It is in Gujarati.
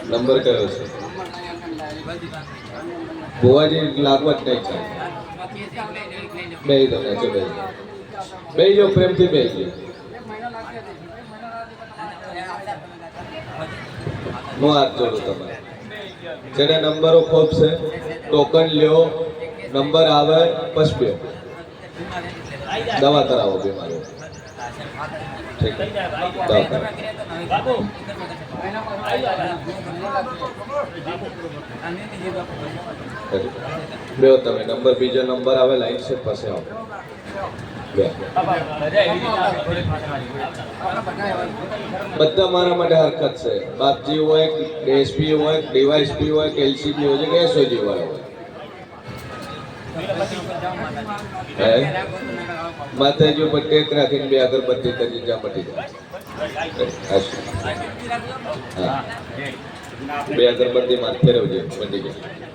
નંબર કયો છે? ભુવાજી લાગવા જ નહીં ચાલે. બે દો ને જો બે જો પ્રેમથી બે જો. હું હાથ જોડું તમારે. જેને નંબરો ખોપશે ટોકન લ્યો, નંબર આવે બસ બે દવા કરાવો બીમારો. ઠીક દવા કરાવો. બે તમે નંબર બીજો નંબર આવે લાઈન છે પાસે આવો. બધા મારા માટે હરકત છે. બાપજી હોય, એસપી હોય, ડીવાયસપી હોય, એલસીબી હોય કે એસઓજી વાળા હોય. માથે જો ટેક રાખીને બે અગરબત્તી કરી જ્યાં મટી જાય. હા બે અગરબત્તી માથે ફેરવજે મટી જાય.